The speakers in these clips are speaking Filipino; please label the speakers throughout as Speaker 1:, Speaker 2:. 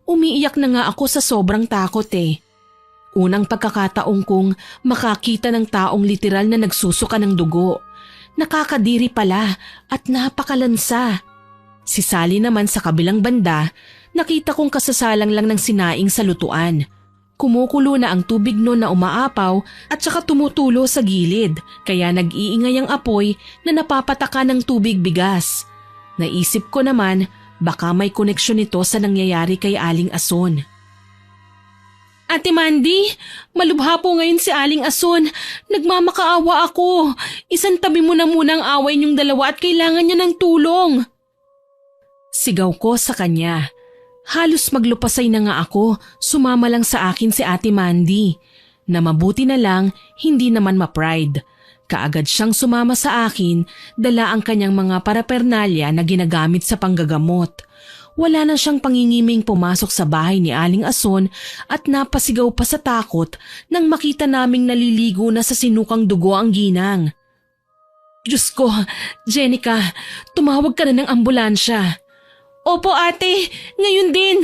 Speaker 1: Umiiyak na nga ako sa sobrang takot eh. Unang pagkakataong kong makakita ng taong literal na nagsusuka ng dugo. Nakakadiri pala at napakalansa. Si Sally naman sa kabilang banda, nakita kong kasasalang lang ng sinaing sa lutuan. Kumukulo na ang tubig noon na umaapaw at saka tumutulo sa gilid, kaya nag-iingay ang apoy na napapataka ng tubig bigas. Naisip ko naman, baka may koneksyon ito sa nangyayari kay Aling Ason. Ate Mandy, malubha po ngayon si Aling Ason. Nagmamakaawa ako. Isantabi mo na muna ang away niyong dalawa at kailangan niya ng tulong. Sigaw ko sa kanya. Halos maglupasay na nga ako, sumama lang sa akin si Ate Mandy. Na mabuti na lang, hindi naman ma-pride. Kaagad siyang sumama sa akin, dala ang kanyang mga parapernalya na ginagamit sa panggagamot. Wala na siyang pangingiming pumasok sa bahay ni Aling Ason at napasigaw pa sa takot nang makita naming naliligo na sa sinukang dugo ang ginang. Diyos ko, Jenica, tumawag ka na ng ambulansya. Opo ate, ngayon din.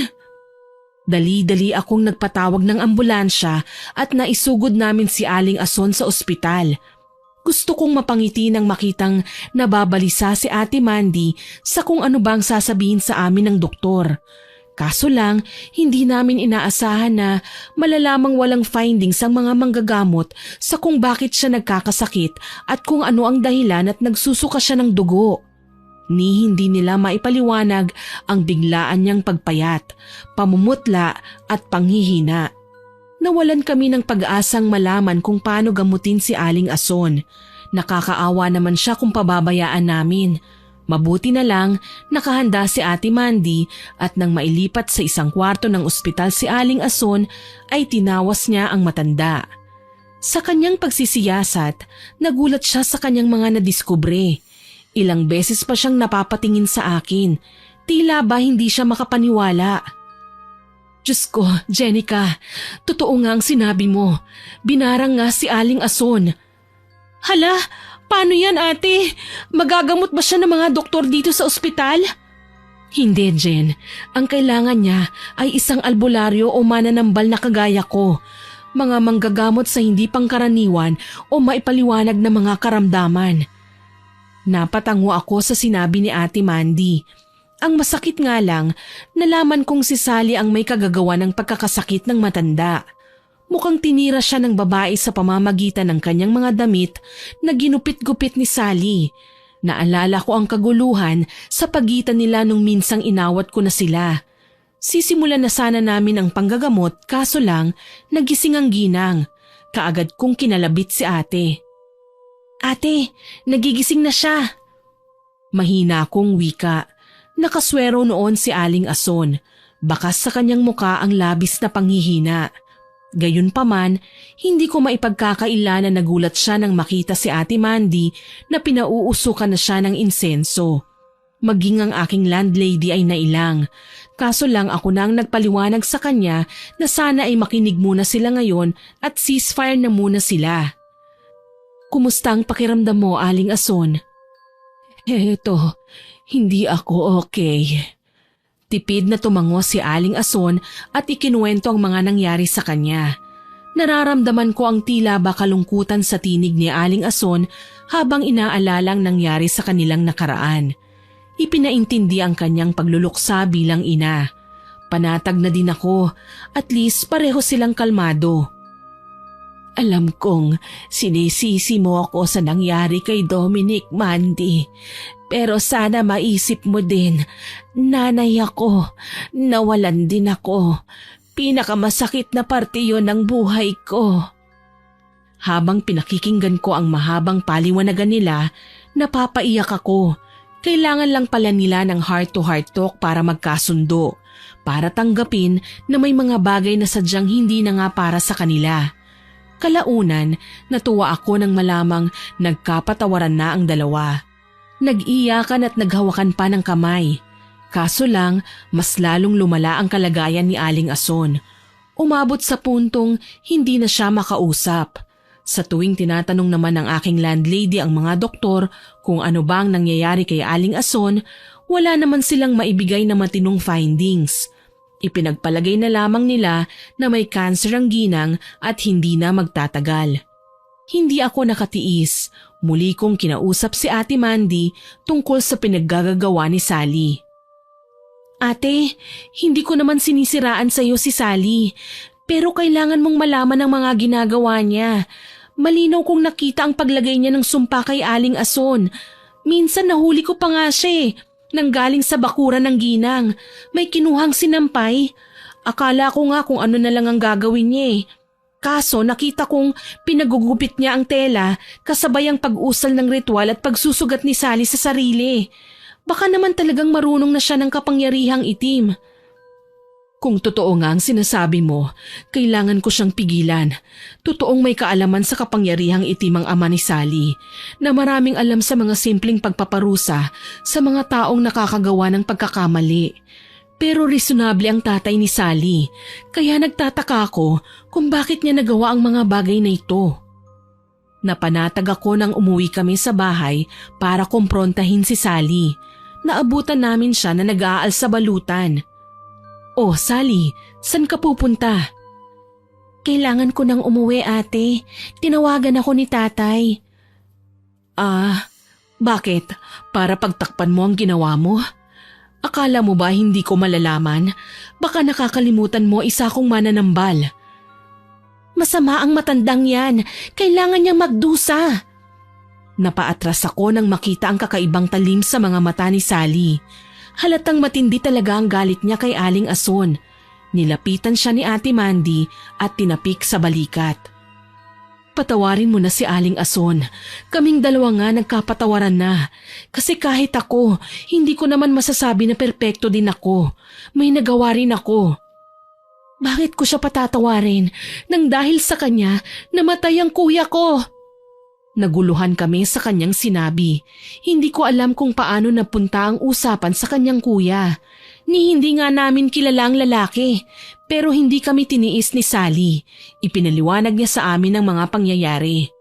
Speaker 1: Dali-dali akong nagpatawag ng ambulansya at naisugod namin si Aling Ason sa ospital. Gusto kong mapangiti nang makitang nababalisa si Ate Mandy sa kung ano bang sasabihin sa amin ng doktor. Kaso lang, hindi namin inaasahan na malalamang walang findings ang mga manggagamot sa kung bakit siya nagkakasakit at kung ano ang dahilan at nagsusuka siya ng dugo. Ni hindi nila maipaliwanag ang biglaan niyang pagpayat, pamumutla at panghihina. Nawalan kami ng pag-asang malaman kung paano gamutin si Aling Ason. Nakakaawa naman siya kung pababayaan namin. Mabuti na lang nakahanda si Ate Mandy at nang mailipat sa isang kwarto ng ospital si Aling Ason ay tinawas niya ang matanda. Sa kanyang pagsisiyasat, nagulat siya sa kanyang mga nadiskubre. Ilang beses pa siyang napapatingin sa akin. Tila ba hindi siya makapaniwala. Diyos ko, Jenica, totoo nga ang sinabi mo. Binarang nga si Aling Ason. Hala, paano yan ate? Magagamot ba siya ng mga doktor dito sa ospital? Hindi, Jen. Ang kailangan niya ay isang albularyo o mananambal na kagaya ko. Mga manggagamot sa hindi pangkaraniwan o maipaliwanag na mga karamdaman. Napatango ako sa sinabi ni Ate Mandy. Ang masakit nga lang, nalaman kong si Sally ang may kagagawa ng pagkakasakit ng matanda. Mukhang tinira siya ng babae sa pamamagitan ng kanyang mga damit na ginupit-gupit ni Sally. Naalala ko ang kaguluhan sa pagitan nila nung minsang inawat ko na sila. Sisimulan na sana namin ang panggagamot kaso lang nagising ang ginang. Kaagad kong kinalabit si ate. Ate, nagigising na siya. Mahina akong wika. Nakaswero noon si Aling Ason. Bakas sa kanyang muka ang labis na panghihina. Gayunpaman, hindi ko maipagkakaila na nagulat siya nang makita si Ate Mandy na pinauusukan na siya ng insenso. Maging ang aking landlady ay nailang. Kaso lang ako nang nagpaliwanag sa kanya na sana ay makinig muna sila ngayon at ceasefire na muna sila. Kumusta ang pakiramdam mo, Aling Ason? Eto, hindi ako okay. Tipid na tumango si Aling Ason at ikinuwento ang mga nangyari sa kanya. Nararamdaman ko ang tila ba kalungkutan sa tinig ni Aling Ason habang inaalalang nangyari sa kanilang nakaraan. Ipinaintindi ang kanyang pagluluksa bilang ina. Panatag na din ako, at least pareho silang kalmado. Alam kong sinisisi mo ako sa nangyari kay Dominic, Mandy. Pero sana maisip mo din, nanay ako, nawalan din ako. Pinakamasakit na parte yon ng buhay ko. Habang pinakikinggan ko ang mahabang paliwanagan nila, napapaiyak ako. Kailangan lang pala nila ng heart-to-heart talk para magkasundo, para tanggapin na may mga bagay na sadyang hindi na nga para sa kanila. Kalaunan, natuwa ako nang malamang nagkapatawaran na ang dalawa. Nag-iyakan at naghawakan pa ng kamay. Kaso lang, mas lalong lumala ang kalagayan ni Aling Ason. Umabot sa puntong hindi na siya makausap. Sa tuwing tinatanong naman ng aking landlady ang mga doktor kung ano bang nangyayari kay Aling Ason, wala naman silang maibigay na matinong findings. Ipinagpalagay na lamang nila na may kanser ang ginang at hindi na magtatagal. Hindi ako nakatiis. Muli kong kinausap si Ate Mandy tungkol sa pinaggagawa ni Sally. Ate, hindi ko naman sinisiraan sa iyo si Sally, pero kailangan mong malaman ang mga ginagawa niya. Malinaw kong nakita ang paglagay niya ng sumpa kay Aling Ason. Minsan nahuli ko pa nga siya nanggaling sa bakuran ng ginang. May kinuhang sinampay. Akala ko nga kung ano na lang ang gagawin niya. Kaso nakita kong pinagugupit niya ang tela kasabay ang pag-usal ng ritual at pagsusugat ni Sally sa sarili. Baka naman talagang marunong na siya ng kapangyarihang itim. Kung totoo nga ang sinasabi mo, kailangan ko siyang pigilan. Totoong may kaalaman sa kapangyarihang itim ang ama ni Sally, na maraming alam sa mga simpleng pagpaparusa sa mga taong nakakagawa ng pagkakamali. Pero reasonable ang tatay ni Sally, kaya nagtataka ako kung bakit niya nagawa ang mga bagay na ito. Napanatag ako nang umuwi kami sa bahay para kumprontahin si Sally. Naabutan namin siya na nag-aal sa balutan. Oh, Sally, saan ka pupunta? Kailangan ko nang umuwi, ate. Tinawagan ako ni tatay. Bakit? Para pagtakpan mo ang ginawa mo? Akala mo ba hindi ko malalaman? Baka nakakalimutan mo isa kong mananambal. Masama ang matandang yan. Kailangan niyang magdusa. Napaatras ako nang makita ang kakaibang talim sa mga mata ni Sally. Halatang matindi talaga ang galit niya kay Aling Ason. Nilapitan siya ni Ate Mandy at tinapik sa balikat. Patawarin mo na si Aling Ason. Kaming dalawa nga nagkapatawaran na. Kasi kahit ako, hindi ko naman masasabi na perpekto din ako. May nagawa rin ako. Bakit ko siya patatawarin nang dahil sa kanya namatay ang kuya ko? Naguluhan kami sa kanyang sinabi. Hindi ko alam kung paano napunta ang usapan sa kanyang kuya. Ni hindi nga namin kilala ang lalaki, pero hindi kami tiniis ni Sally. Ipinaliwanag niya sa amin ang mga pangyayari.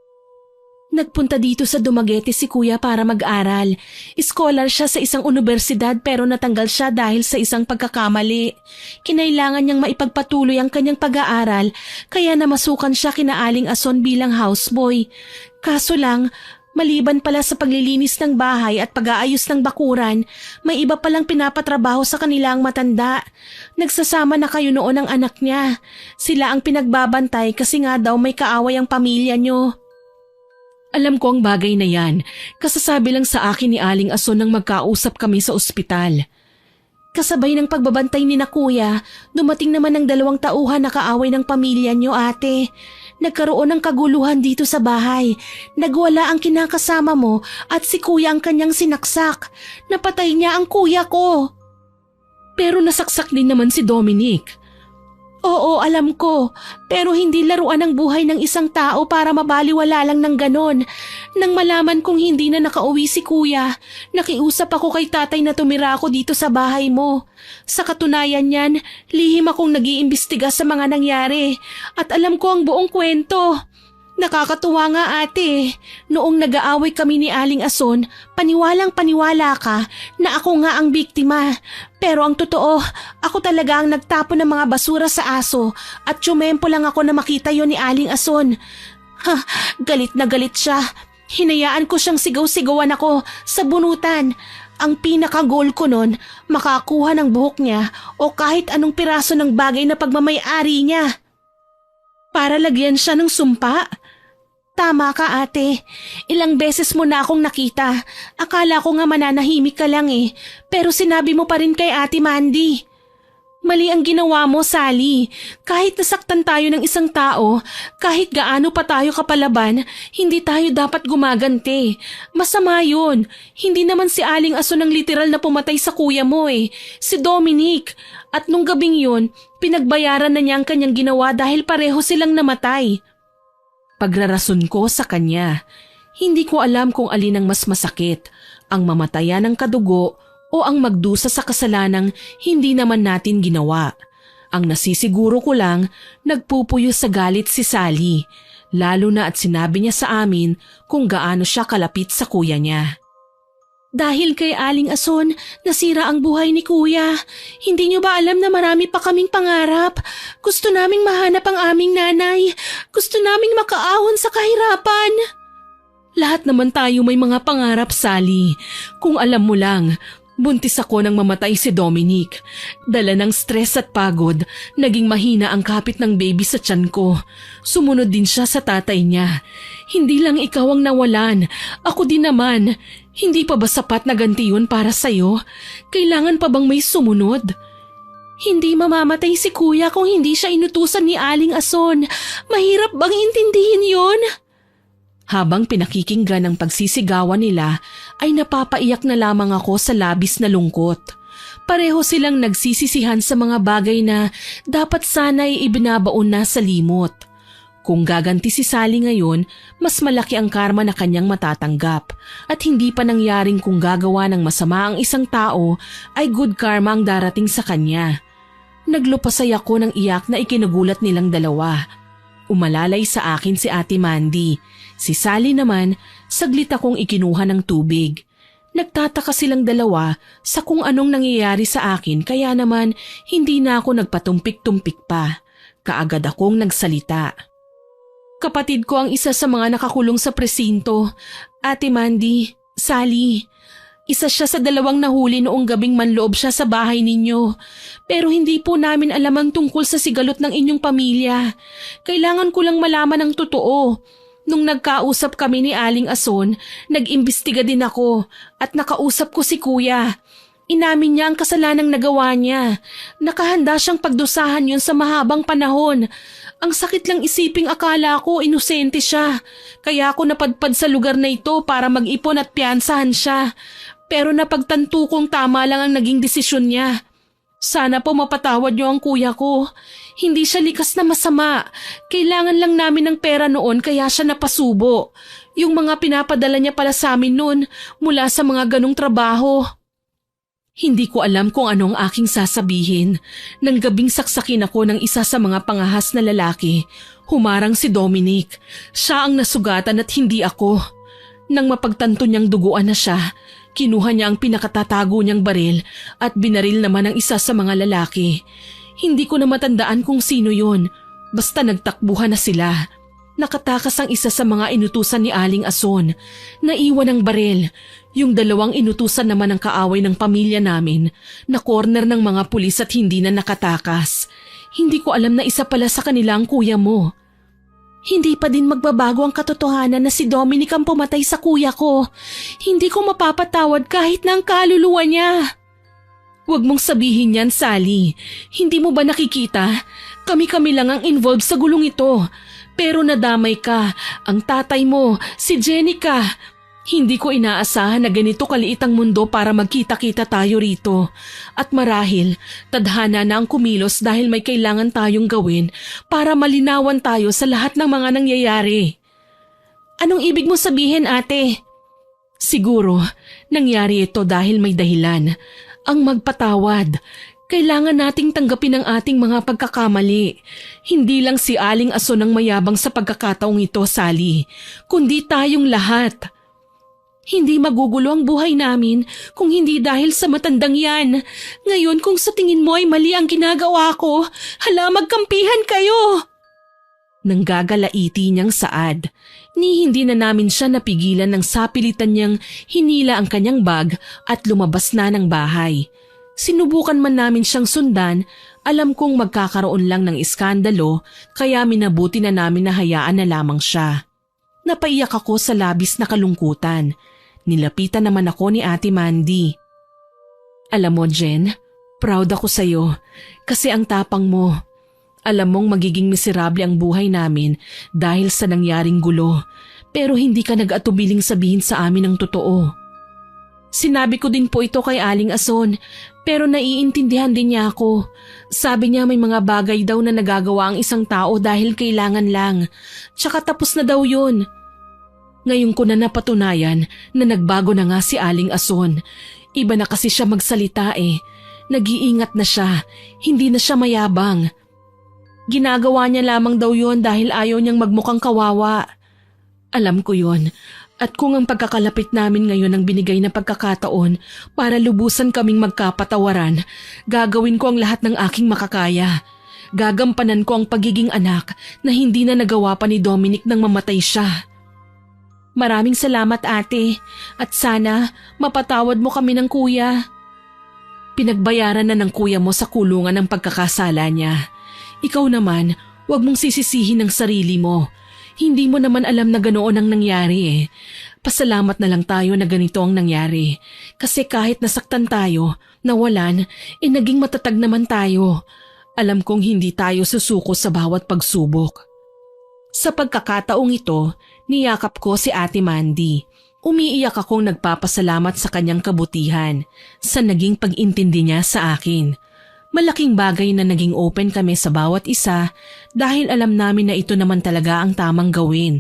Speaker 1: Nagpunta dito sa Dumaguete si kuya para mag-aral. Scholar siya sa isang universidad pero natanggal siya dahil sa isang pagkakamali. Kinailangan niyang maipagpatuloy ang kanyang pag-aaral kaya namasukan siya kina Aling Ason bilang houseboy. Kaso lang, maliban pala sa paglilinis ng bahay at pag-aayos ng bakuran, may iba palang pinapatrabaho sa kanila ang matanda. Nagsasama na kayo noon ang anak niya. Sila ang pinagbabantay kasi nga daw may kaaway ang pamilya niyo. Alam ko ang bagay na yan. Kasasabi lang sa akin ni Aling Ason nang magkausap kami sa ospital. Kasabay ng pagbabantay ni na kuya, dumating naman ang 2 tauhan na kaaway ng pamilya niyo, ate. Nagkaroon ng kaguluhan dito sa bahay. Nagwala ang kinakasama mo at si kuya ang kanyang sinaksak. Napatay niya ang kuya ko. Pero nasaksak din naman si Dominic. Oo, alam ko. Pero hindi laruan ang buhay ng isang tao para mabaliwala lang ng ganon. Nang malaman kong hindi na nakauwi si kuya, nakiusap ako kay tatay na tumira ako dito sa bahay mo. Sa katunayan niyan, lihim akong nag-iimbestiga sa mga nangyari at alam ko ang buong kwento. Nakakatuwa nga ate, noong nag-aaway kami ni Aling Ason, paniwalang-paniwala ka na ako nga ang biktima. Pero ang totoo, ako talaga ang nagtapon ng mga basura sa aso at tsumempo lang ako na makita yon ni Aling Ason. Galit na galit siya. Hinayaan ko siyang sigaw-sigawan ako sa bunutan. Ang pinaka-goal ko nun, makakuha ng buhok niya o kahit anong piraso ng bagay na pagmamay-ari niya. Para lagyan siya ng sumpa. Tama ka ate, ilang beses mo na akong nakita. Akala ko nga mananahimik ka lang pero sinabi mo pa rin kay Ate Mandy. Mali ang ginawa mo, Sally. Kahit nasaktan tayo ng isang tao, kahit gaano pa tayo kapalaban, hindi tayo dapat gumaganti. Masama yun. Hindi naman si Aling Ason ang literal na pumatay sa kuya mo si Dominic. At nung gabing yun, pinagbayaran na niya ang kanyang ginawa dahil pareho silang namatay. Pagrarason ko sa kanya, hindi ko alam kung alin ang mas masakit, ang mamatayan ng kadugo o ang magdusa sa kasalanang hindi naman natin ginawa. Ang nasisiguro ko lang, nagpupuyo sa galit si Sally, lalo na at sinabi niya sa amin kung gaano siya kalapit sa kuya niya. Dahil kay Aling Ason, nasira ang buhay ni Kuya. Hindi niyo ba alam na marami pa kaming pangarap? Gusto naming mahanap ang aming nanay. Gusto naming makaahon sa kahirapan. Lahat naman tayo may mga pangarap, Sally. Kung alam mo lang, buntis ako nang mamatay si Dominic. Dala ng stress at pagod, naging mahina ang kapit ng baby sa tiyan ko. Sumunod din siya sa tatay niya. Hindi lang ikaw ang nawalan, ako din naman. Hindi pa ba sapat na ganti yun para sa'yo? Kailangan pa bang may sumunod? Hindi mamamatay si Kuya kung hindi siya inutusan ni Aling Ason. Mahirap bang intindihin yun? Habang pinakikinggan ang pagsisigawan nila, ay napapaiyak na lamang ako sa labis na lungkot. Pareho silang nagsisisihan sa mga bagay na dapat sana'y ibinabaon na sa limot. Kung gaganti si Sally ngayon, mas malaki ang karma na kanyang matatanggap at hindi pa nangyaring kung gagawa ng masama ang isang tao ay good karma ang darating sa kanya. Naglupasay ako ng iyak na ikinagulat nilang dalawa. Umalalay sa akin si Ate Mandy. Si Sally naman, saglit akong ikinuha ng tubig. Nagtataka silang dalawa sa kung anong nangyayari sa akin kaya naman hindi na ako nagpatumpik-tumpik pa. Kaagad akong nagsalita. Kapatid ko ang isa sa mga nakakulong sa presinto. Ate Mandy, Sally, isa siya sa 2 nahuli noong gabing manloob siya sa bahay ninyo. Pero hindi po namin alam ang tungkol sa sigalot ng inyong pamilya. Kailangan ko lang malaman ang totoo. Nung nagkausap kami ni Aling Ason, nag-imbestiga din ako at nakausap ko si Kuya. Inamin niya ang kasalanang nagawa niya. Nakahanda siyang pagdusahan yun sa mahabang panahon. Ang sakit lang isiping akala ko inosente siya. Kaya ako napadpad sa lugar na ito para mag-ipon at piyansahan siya. Pero napagtanto kong tama lang ang naging desisyon niya. Sana po mapatawad niyo ang kuya ko. Hindi siya likas na masama. Kailangan lang namin ng pera noon kaya siya napasubo. Yung mga pinapadala niya pala sa amin noon mula sa mga ganong trabaho. Hindi ko alam kung anong aking sasabihin. Nang gabing saksakin ako ng isa sa mga pangahas na lalaki, humarang si Dominic. Siya ang nasugatan at hindi ako. Nang mapagtanto niyang duguan na siya, kinuha niya ang pinakatatago niyang baril at binaril naman ang isa sa mga lalaki. Hindi ko na matandaan kung sino yon, basta nagtakbuhan na sila. Nakatakas ang isa sa mga inutusan ni Aling Ason. Naiwan ang baril. Yung 2 inutusan naman ng kaaway ng pamilya namin na corner ng mga pulis at hindi na nakatakas. Hindi ko alam na isa pala sa kanila ang kuya mo. Hindi pa din magbabago ang katotohanan na si Dominic ang pumatay sa kuya ko. Hindi ko mapapatawad kahit na ang kaluluwa niya. Huwag mong sabihin yan, Sally. Hindi mo ba nakikita? Kami-kami lang ang involved sa gulong ito. Pero nadamay ka, ang tatay mo, si Jenica. Hindi ko inaasahan na ganito kaliit ang mundo para magkita-kita tayo rito. At marahil, tadhana na ang kumilos dahil may kailangan tayong gawin para malinawan tayo sa lahat ng mga nangyayari. Anong ibig mo sabihin, ate? Siguro, nangyari ito dahil may dahilan. Ang magpatawad. Kailangan nating tanggapin ang ating mga pagkakamali. Hindi lang si Aling Ason ang mayabang sa pagkakataong ito, Sally, kundi tayong lahat. Hindi magugulo ang buhay namin kung hindi dahil sa matandang yan. Ngayon kung sa tingin mo ay mali ang ginagawa ko, hala magkampihan kayo! Nanggagalaiti niyang saad. Ni hindi na namin siya napigilan ng sapilitan niyang hinila ang kanyang bag at lumabas na ng bahay. Sinubukan man namin siyang sundan, alam kong magkakaroon lang ng iskandalo kaya minabuti na namin na hayaan na lamang siya. Napaiyak ako sa labis na kalungkutan. Nilapitan naman ako ni Ate Mandy. Alam mo, Jen, proud ako sa'yo kasi ang tapang mo. Alam mong magiging miserable ang buhay namin dahil sa nangyaring gulo, pero hindi ka nag-atubiling sabihin sa amin ang totoo. Sinabi ko din po ito kay Aling Ason, pero naiintindihan din niya ako. Sabi niya may mga bagay daw na nagagawa ang isang tao dahil kailangan lang, tsaka tapos na daw yun. Ngayon ko na napatunayan na nagbago na nga si Aling Ason. Iba na kasi siya magsalita eh. Nag-iingat na siya, hindi na siya mayabang. Ginagawa niya lamang daw yun dahil ayaw niyang magmukhang kawawa. Alam ko yun. At kung ang pagkakalapit namin ngayon ang binigay na pagkakataon para lubusan kaming magkapatawaran, gagawin ko ang lahat ng aking makakaya. Gagampanan ko ang pagiging anak na hindi na nagawa pa ni Dominic nang mamatay siya. Maraming salamat ate at sana mapatawad mo kami ng kuya. Pinagbayaran na ng kuya mo sa kulungan ang pagkakasala niya. Ikaw naman, huwag mong sisisihin ang sarili mo. Hindi mo naman alam na ganoon ang nangyari eh. Pasalamat na lang tayo na ganito ang nangyari. Kasi kahit nasaktan tayo, nawalan, naging matatag naman tayo. Alam kong hindi tayo susuko sa bawat pagsubok. Sa pagkakataong ito, niyakap ko si Ate Mandy. Umiiyak akong nagpapasalamat sa kanyang kabutihan, sa naging pag-intindi niya sa akin. Malaking bagay na naging open kami sa bawat isa dahil alam namin na ito naman talaga ang tamang gawin.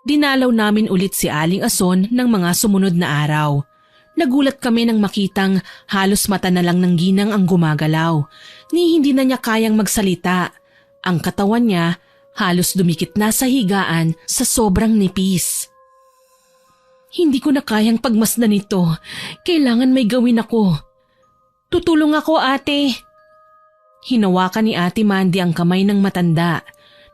Speaker 1: Dinalaw namin ulit si Aling Ason ng mga sumunod na araw. Nagulat kami nang makitang halos mata na lang ng ginang ang gumagalaw, ni hindi na niya kayang magsalita. Ang katawan niya halos dumikit na sa higaan sa sobrang nipis. Hindi ko na kayang pagmasdan ito. Kailangan may gawin ako. Tutulong ako ate. Hinawakan ni Ate Mandy ang kamay ng matanda.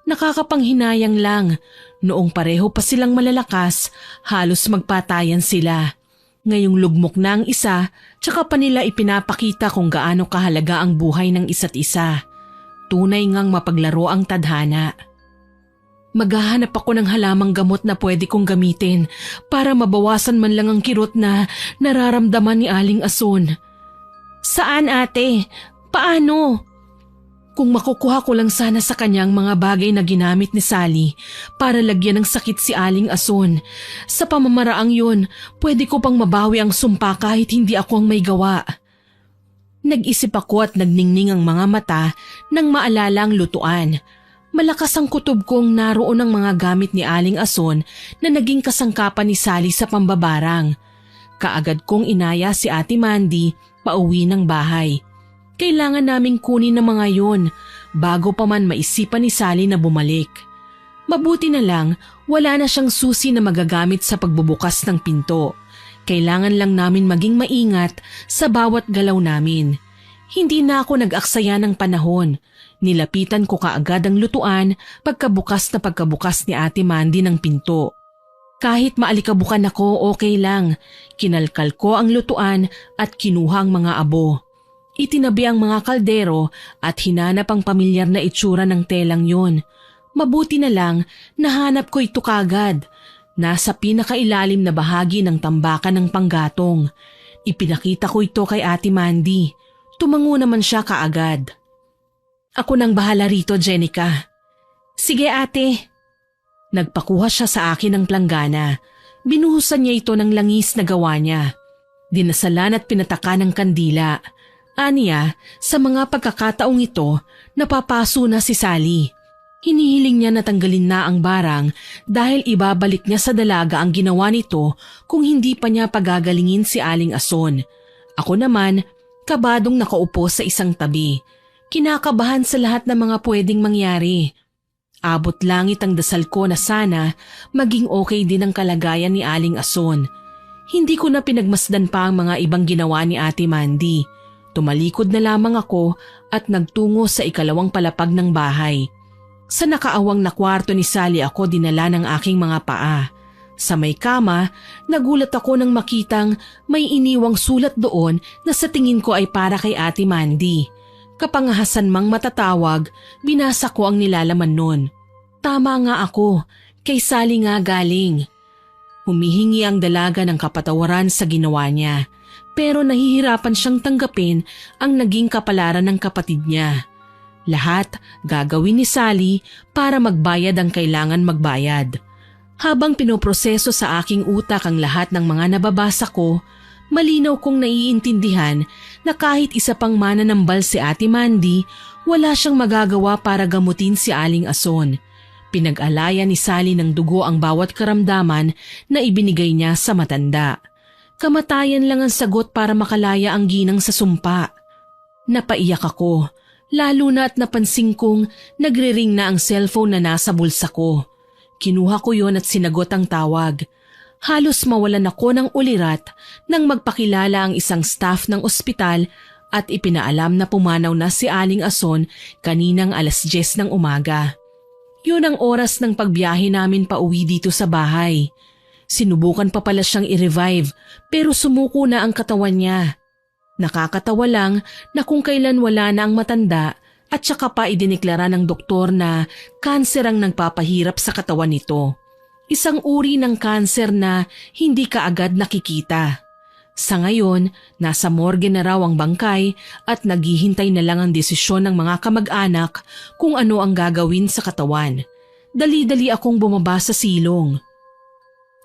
Speaker 1: Nakakapanghinayang lang. Noong pareho pa silang malalakas, halos magpatayan sila. Ngayong lugmok na ang isa, tsaka pa nila ipinapakita kung gaano kahalaga ang buhay ng isa't isa. Tunay ngang mapaglaro ang tadhana. Maghahanap ako ng halamang gamot na pwede kong gamitin para mabawasan man lang ang kirot na nararamdaman ni Aling Ason. Saan ate? Paano? Kung makukuha ko lang sana sa kanyang mga bagay na ginamit ni Sally para lagyan ng sakit si Aling Ason. Sa pamamaraang yun, pwede ko pang mabawi ang sumpa kahit hindi ako ang may gawa. Nag-isip ako at nagningning ang mga mata nang maalala ang lutuan. Malakas ang kutob kong naroon ang mga gamit ni Aling Ason na naging kasangkapan ni Sally sa pambabarang. Kaagad kong inaya si Ate Mandy pauwi ng bahay. Kailangan naming kunin ang mga yon bago pa man maisipan ni Sally na bumalik. Mabuti na lang wala na siyang susi na magagamit sa pagbubukas ng pinto. Kailangan lang namin maging maingat sa bawat galaw namin. Hindi na ako nag-aksaya ng panahon. Nilapitan ko kaagad ang lutuan pagkabukas ni Ate Mandy ng pinto. Kahit maalikabukan ako, okay lang. Kinalkal ko ang lutuan at kinuha ang mga abo. Itinabi ang mga kaldero at hinanap ang pamilyar na itsura ng telang yon. Mabuti na lang nahanap ko ito kagad. Nasa pinakailalim na bahagi ng tambakan ng panggatong. Ipinakita ko ito kay Ate Mandy. Tumango naman siya kaagad. Ako nang bahala rito, Jenica. Sige ate. Nagpakuha siya sa akin ng planggana. Binuhusan niya ito ng langis na gawa niya. Dinasalan at pinataka ng kandila. Aniya, sa mga pagkakataong ito, napapaso na si Sally. Hinihiling niya na tanggalin na ang barang dahil ibabalik niya sa dalaga ang ginawa nito kung hindi pa niya pagagalingin si Aling Ason. Ako naman, kabadong nakaupo sa isang tabi. Kinakabahan sa lahat ng mga pwedeng mangyari. Abot langit ang dasal ko na sana maging okay din ang kalagayan ni Aling Ason. Hindi ko na pinagmasdan pa ang mga ibang ginawa ni Ate Mandy. Tumalikod na lamang ako at nagtungo sa ikalawang palapag ng bahay. Sa nakaawang na kwarto ni Sally ako dinala ng aking mga paa. Sa may kama, nagulat ako nang makitang may iniwang sulat doon na sa tingin ko ay para kay Ate Mandy. Kapangahasan mang matatawag, binasa ko ang nilalaman nun. Tama nga ako, kay Sally nga galing. Humihingi ang dalaga ng kapatawaran sa ginawa niya. Pero nahihirapan siyang tanggapin ang naging kapalaran ng kapatid niya. Lahat gagawin ni Sally para magbayad ang kailangan magbayad. Habang pinoproseso sa aking utak ang lahat ng mga nababasa ko, malinaw kong naiintindihan na kahit isa pang mananambal si Ate Mandy, wala siyang magagawa para gamutin si Aling Ason. Pinag-alaya ni Sally ng dugo ang bawat karamdaman na ibinigay niya sa matanda. Kamatayan lang ang sagot para makalaya ang ginang sa sumpa. Napaiyak ako, lalo na at napansin kong nagre-ring na ang cellphone na nasa bulsa ko. Kinuha ko yon at sinagot ang tawag. Halos mawalan ako ng ulirat nang magpakilala ang isang staff ng ospital at ipinaalam na pumanaw na si Aling Ason kaninang 10:00 ng umaga. Yun ang oras ng pagbiyahe namin pauwi dito sa bahay. Sinubukan pa pala siyang i-revive pero sumuko na ang katawan niya. Nakakatawa lang na kung kailan wala na ang matanda at saka pa idineklara ng doktor na kanser ang nagpapahirap sa katawan nito. Isang uri ng kanser na hindi kaagad nakikita. Sa ngayon, nasa morgue na raw ang bangkay at naghihintay na lang ang desisyon ng mga kamag-anak kung ano ang gagawin sa katawan. Dali-dali akong bumaba sa silong.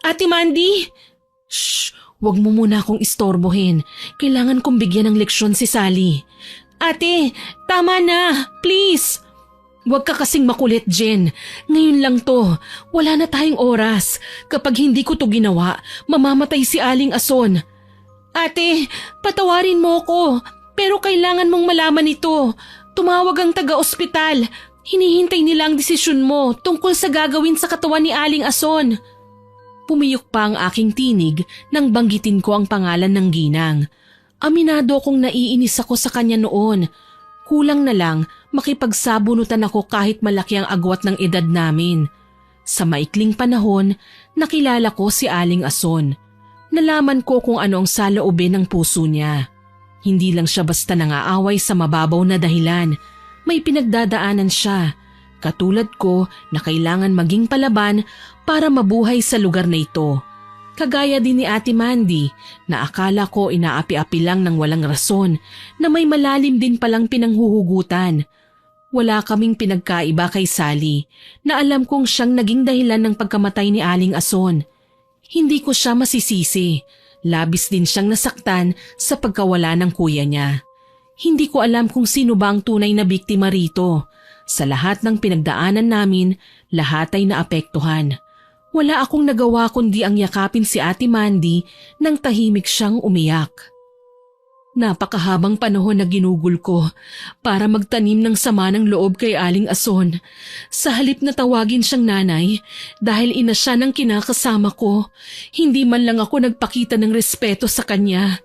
Speaker 1: Ate Mandy! Shh! Huwag mo muna akong istorbohin. Kailangan kong bigyan ng leksyon si Sally. Ate, tama na! Please! Huwag ka kasing makulit, Jen. Ngayon lang to. Wala na tayong oras. Kapag hindi ko to ginawa, mamamatay si Aling Ason. Ate, patawarin mo ko. Pero kailangan mong malaman ito. Tumawag ang taga-ospital. Hinihintay nila ang desisyon mo tungkol sa gagawin sa katawan ni Aling Ason. Pumiyok pa ang aking tinig nang banggitin ko ang pangalan ng ginang. Aminado akong naiinis ako sa kanya noon. Kulang na lang makipagsabunutan ako kahit malaki ang agwat ng edad namin. Sa maikling panahon, nakilala ko si Aling Ason. Nalaman ko kung ano ang saloobin ng puso niya. Hindi lang siya basta nangaaway sa mababaw na dahilan. May pinagdadaanan siya. Katulad ko na kailangan maging palaban para mabuhay sa lugar na ito. Kagaya din ni Ate Mandy na akala ko inaapi-api lang ng walang rason na may malalim din palang pinanghuhugutan. Wala kaming pinagkaiba kay Sally na alam kong siyang naging dahilan ng pagkamatay ni Aling Ason. Hindi ko siya masisisi. Labis din siyang nasaktan sa pagkawala ng kuya niya. Hindi ko alam kung sino ba ang tunay na biktima rito. Sa lahat ng pinagdaanan namin, lahat ay naapektuhan. Wala akong nagawa kundi ang yakapin si Ate Mandy nang tahimik siyang umiyak. Napakahabang panahon na ginugol ko para magtanim ng sama ng loob kay Aling Ason. Sa halip na tawagin siyang nanay dahil ina siya ng kinakasama ko, hindi man lang ako nagpakita ng respeto sa kanya.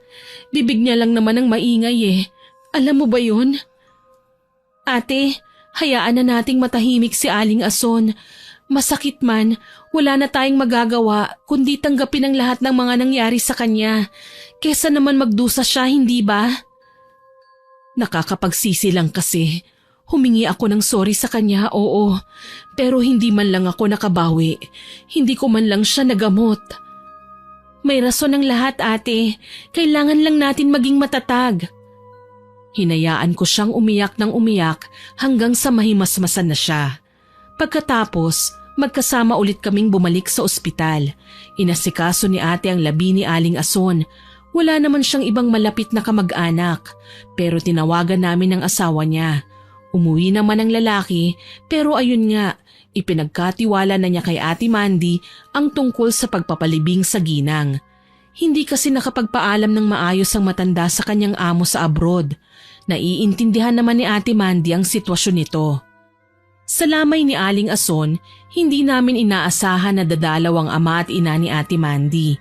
Speaker 1: Bibig niya lang naman ang maingay eh. Alam mo ba yun? Ate, hayaan na nating matahimik si Aling Ason. Masakit man, wala na tayong magagawa kundi tanggapin ang lahat ng mga nangyari sa kanya. Kesa naman magdusa siya, hindi ba? Nakakapagsisi lang kasi. Humingi ako ng sorry sa kanya, oo. Pero hindi man lang ako nakabawi. Hindi ko man lang siya nagamot. May rason ang lahat, ate. Kailangan lang natin maging matatag. Hinayaan ko siyang umiyak ng umiyak hanggang sa mahimasmasan na siya. Pagkatapos, magkasama ulit kaming bumalik sa ospital. Inasikaso ni ate ang labi ni Aling Ason. Wala naman siyang ibang malapit na kamag-anak, pero tinawagan namin ang asawa niya. Umuwi naman ang lalaki, pero ayun nga, ipinagkatiwala na niya kay Ate Mandy ang tungkol sa pagpapalibing sa ginang. Hindi kasi nakapagpaalam ng maayos ang matanda sa kanyang amo sa abroad. Naiintindihan naman ni Ate Mandy ang sitwasyon nito. Sa lamay ni Aling Ason, hindi namin inaasahan na dadalaw ang ama at ina ni Ate Mandy.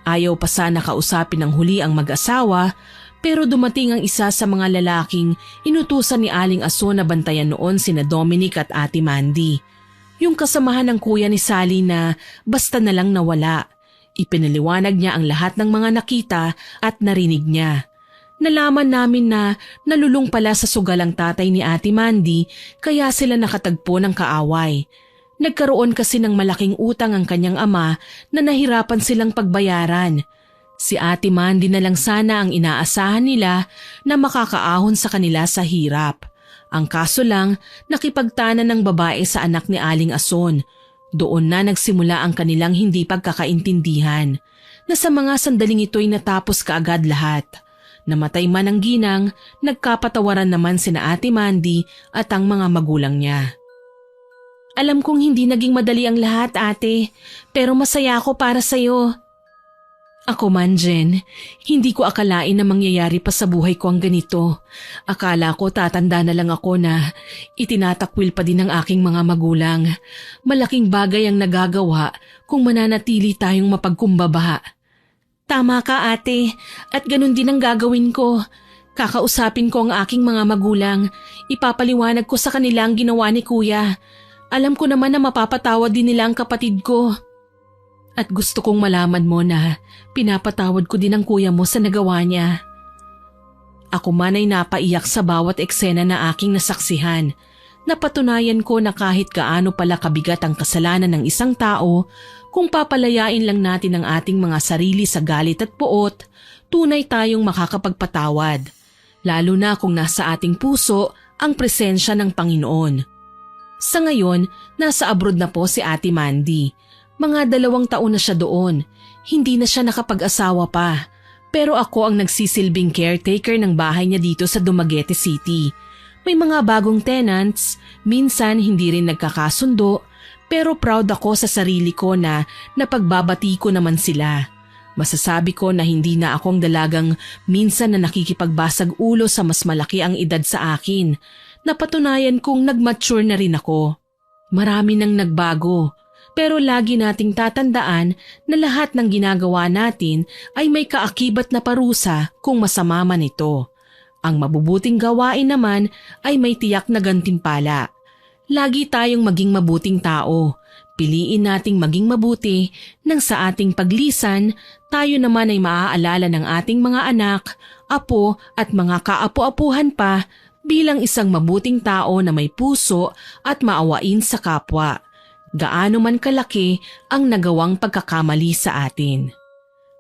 Speaker 1: Ayaw pa sana kausapin ng huli ang mag-asawa, pero dumating ang isa sa mga lalaking inutusan ni Aling Ason na bantayan noon sina Dominic at Ate Mandy. Yung kasamahan ng kuya ni Sally na basta na lang nawala. Ipinaliwanag niya ang lahat ng mga nakita at narinig niya. Nalaman namin na nalulung pala sa sugal ang tatay ni Ate Mandy kaya sila nakatagpo ng kaaway. Nagkaroon kasi ng malaking utang ang kanyang ama na nahirapan silang pagbayaran. Si Ate Mandy na lang sana ang inaasahan nila na makakaahon sa kanila sa hirap. Ang kaso lang, nakipagtanan ng babae sa anak ni Aling Ason. Doon na nagsimula ang kanilang hindi pagkakaintindihan, na sa mga sandaling ito'y natapos kaagad lahat. Namatay man ang ginang, nagkapatawaran naman sina Ate Mandy at ang mga magulang niya. Alam kong hindi naging madali ang lahat, ate, pero masaya ako para sa'yo. Ako man, Jen, hindi ko akalain na mangyayari pa sa buhay ko ang ganito. Akala ko tatanda na lang ako na itinatakwil pa din ng aking mga magulang. Malaking bagay ang nagagawa kung mananatili tayong mapagkumbaba. Tama ka, ate, at ganun din ang gagawin ko. Kakausapin ko ang aking mga magulang. Ipapaliwanag ko sa kanila ang ginawa ni kuya. Alam ko naman na mapapatawad din nila ang kapatid ko. At gusto kong malaman mo na pinapatawad ko din ang kuya mo sa nagawa niya. Ako man ay napaiyak sa bawat eksena na aking nasaksihan. Napatunayan ko na kahit gaano pala kabigat ang kasalanan ng isang tao, kung papalayain lang natin ang ating mga sarili sa galit at puot, tunay tayong makakapagpatawad. Lalo na kung nasa ating puso ang presensya ng Panginoon. Sa ngayon, nasa abroad na po si Ate Mandy. Mga 2 taon na siya doon. Hindi na siya nakapag-asawa pa. Pero ako ang nagsisilbing caretaker ng bahay niya dito sa Dumaguete City. May mga bagong tenants, minsan hindi rin nagkakasundo, pero proud ako sa sarili ko na napagbabati ko naman sila. Masasabi ko na hindi na akong dalagang minsan na nakikipagbasag ulo sa mas malaki ang edad sa akin. Napatunayan kong nag-mature na rin ako. Marami nang nagbago. Pero lagi nating tatandaan na lahat ng ginagawa natin ay may kaakibat na parusa kung masama man ito. Ang mabubuting gawain naman ay may tiyak na gantimpala. Lagi tayong maging mabuting tao. Piliin nating maging mabuti nang sa ating paglisan, tayo naman ay maaalala ng ating mga anak, apo at mga kaapu-apuhan pa bilang isang mabuting tao na may puso at maawain sa kapwa. Gaano man kalaki ang nagawang pagkakamali sa atin.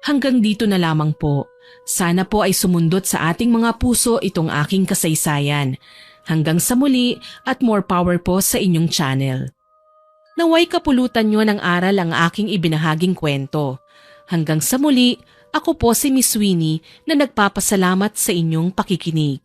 Speaker 1: Hanggang dito na lamang po. Sana po ay sumundot sa ating mga puso itong aking kasaysayan. Hanggang sa muli at more power po sa inyong channel. Naway kapulutan nyo ng aral ang aking ibinahaging kwento. Hanggang sa muli, ako po si Miss Winnie na nagpapasalamat sa inyong pakikinig.